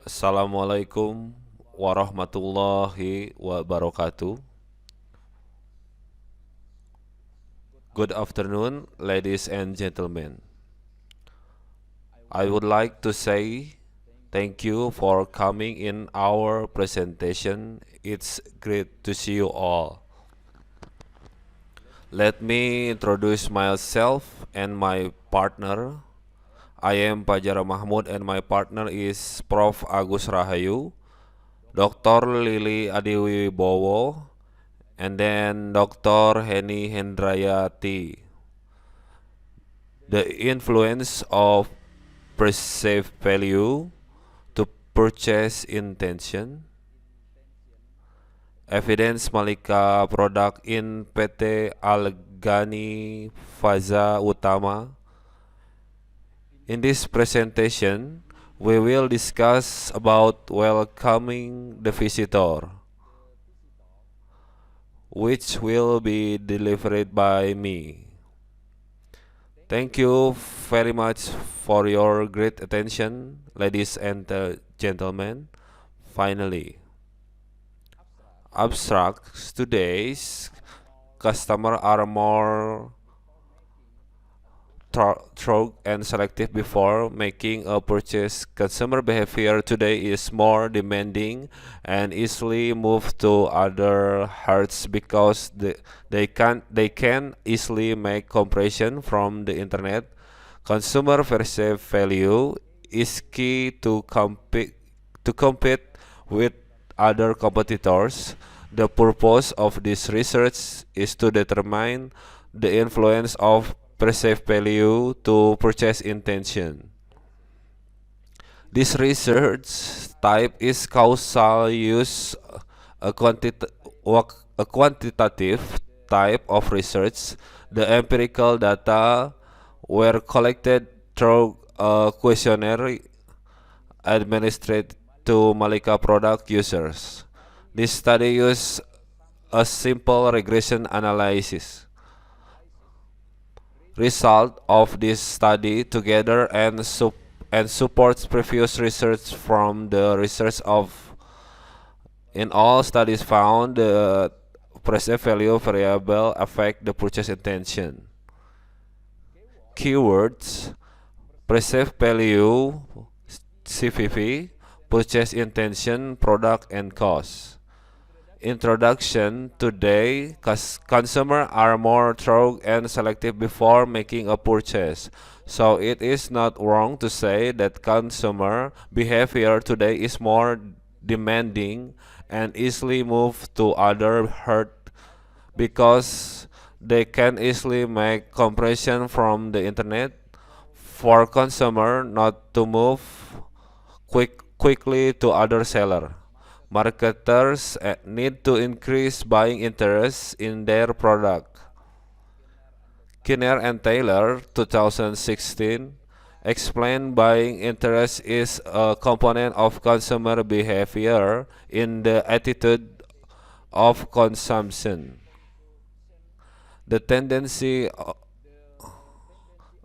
Assalamualaikum warahmatullahi wabarakatuh. Good afternoon, ladies and gentlemen. I would like to say thank you for coming in our presentation. It's great to see you all. Let me introduce myself and my partner. I am Pajar Machmud and my partner is Prof. Agus Rahayu, Dr. Lili Adiwibowo, and then Dr. Heni Hendrayati. The influence of perceived value to purchase intention. Evidence Maliga product in PT Algani Faza Utama. In this presentation, we will discuss about welcoming the visitor, which will be delivered by me. Thank you very much for your great attention, ladies and gentlemen. Finally, abstracts today's customer are more thorough and selective before making a purchase. Consumer behavior today is more demanding and easily move to other herds because they can easily make comparison from the internet. Consumer perceived value is key to compete with other competitors. The purpose of this research is to determine the influence of perceived value to purchase intention. This research type is causal use, a, a quantitative type of research. The empirical data were collected through a questionnaire administered to Maliga product users. This study used a simple regression analysis. Result of this study together and supports previous research from the research of in all studies found the perceived value variable affect the purchase intention. Keywords: perceived value, CVV, purchase intention, product and cost. Introduction: today, consumers are more thorough and selective before making a purchase. So it is not wrong to say that consumer behavior today is more demanding and easily move to other herd because they can easily make comparison from the internet. For consumer not to move quickly to other seller. Marketers need to increase buying interest in their product. Kinner and Taylor, 2016, explained buying interest is a component of consumer behavior in the attitude of consumption. The tendency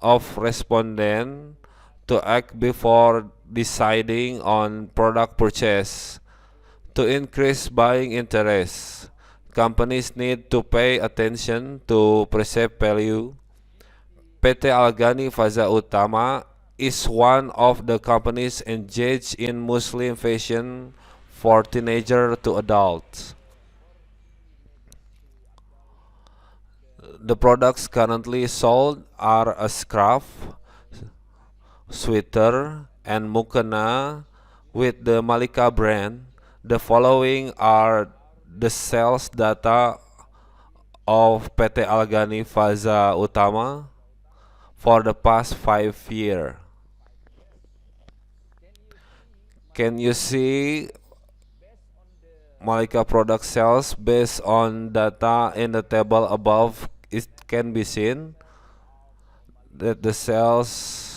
of respondent to act before deciding on product purchase. To increase buying interest, companies need to pay attention to perceived value. PT Algani Faza Utama is one of the companies engaged in Muslim fashion for teenager to adults. The products currently sold are a scarf, sweater, and mukena with the Maliga brand. The following are the sales data of PT Algani Faza Utama for the past 5 years. Can you see Maliga product sales based on data in the table above? It can be seen that the sales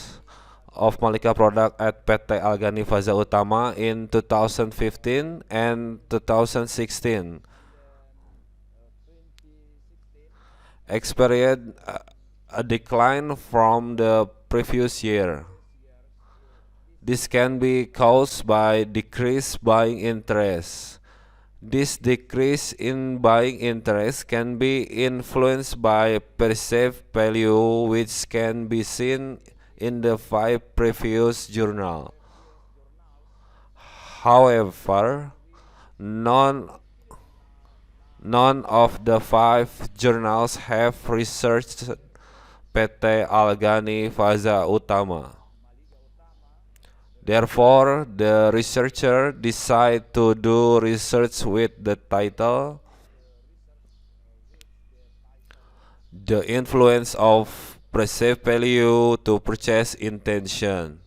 of Maliga product at PT Algani Faza Utama in 2015 and 2016 experienced a decline from the previous year. This can be caused by decreased buying interest. This decrease in buying interest can be influenced by perceived value, which can be seen in the 5 previous journals. However, none of the 5 journals have researched PT Algani Faza Utama. Therefore, the researcher decided to do research with the title The Influence of Perceived Value to Purchase Intention.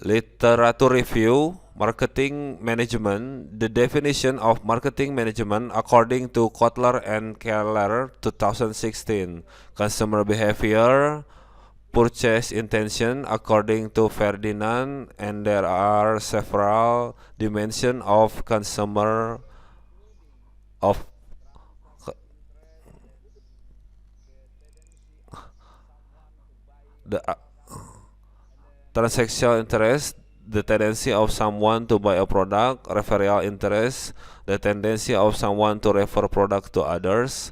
Literature review, marketing management. The definition of marketing management according to Kotler and Keller 2016. Consumer behavior, purchase intention according to Ferdinand, and there are several dimensions of consumer of the transactional interest, the tendency of someone to buy a product; referral interest, the tendency of someone to refer product to others;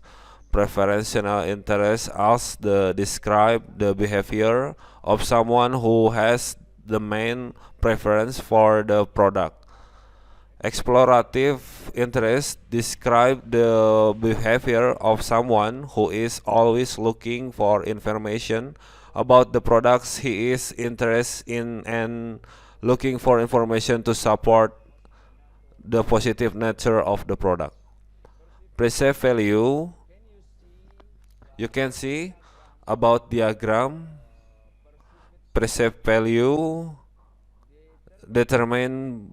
preferential interest as describe the behavior of someone who has the main preference for the product. Explorative interest describe the behavior of someone who is always looking for information about the products he is interested in and looking for information to support the positive nature of the product. Perceived value, you can see about diagram. Perceived value determined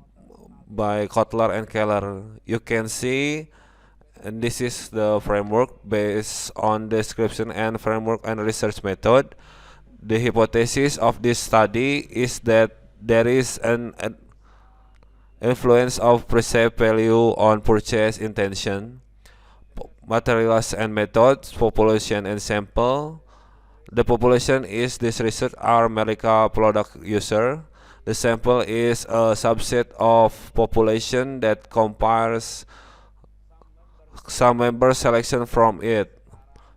by Kotler and Keller. You can see, and this is the framework based on description and framework and research method. The hypothesis of this study is that there is an influence of perceived value on purchase intention. Materials and methods, population and sample. The population is this research are Maliga product user. The sample is a subset of population that compares some member selection from it.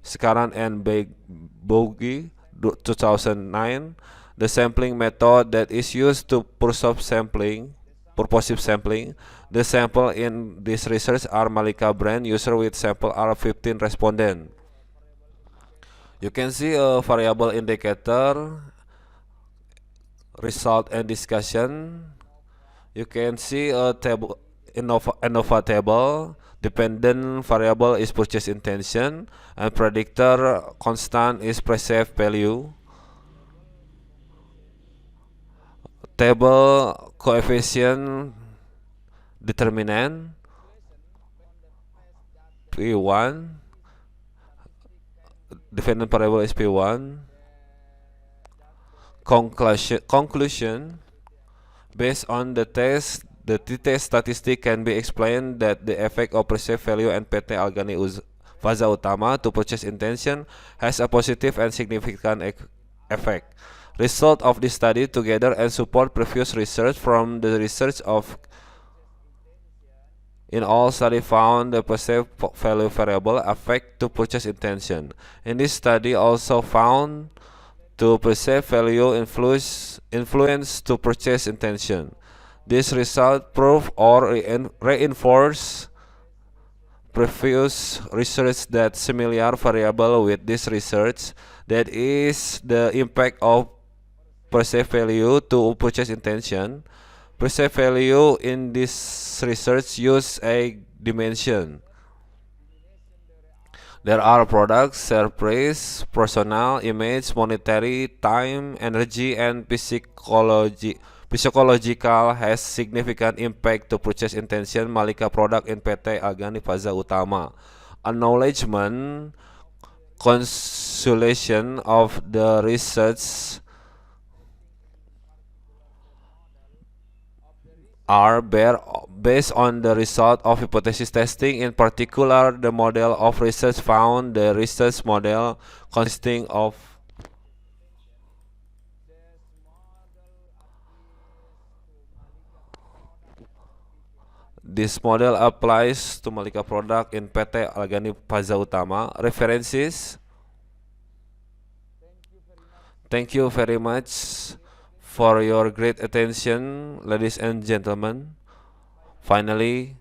Sekarang and Bogi 2009. The sampling method that is used to purposive sampling. The sample in this research are Maliga brand user with sample are 15 respondent. You can see a variable indicator, result and discussion. You can see a table, ANOVA table. Dependent variable is purchase intention, and predictor constant is perceived value. Table coefficient determinant P1. Dependent variable is P1. Conclusion. Based on the test, the t-test statistic can be explained that the effect of perceived value and PT Algani Faza Utama to purchase intention has a positive and significant effect. Result of this study together and support previous research from the research of in all study found the perceived value variable affect to purchase intention. In this study also found to perceived value influence to purchase intention. This result prove or reinforce previous research that similar variable with this research, that is the impact of perceived value to purchase intention. Perceived value in this research use a dimension. There are products, surprise, personal, image, monetary, time, energy, and psychological has significant impact to purchase intention Maliga product in PT Algani Faza Utama. Acknowledgement, consolation of the research are based on the result of hypothesis testing. In particular, the model of research found the research model consisting of This model applies to Maliga product in PT Algani Plaza Utama. References. Thank you very much for your great attention, ladies and gentlemen. Finally,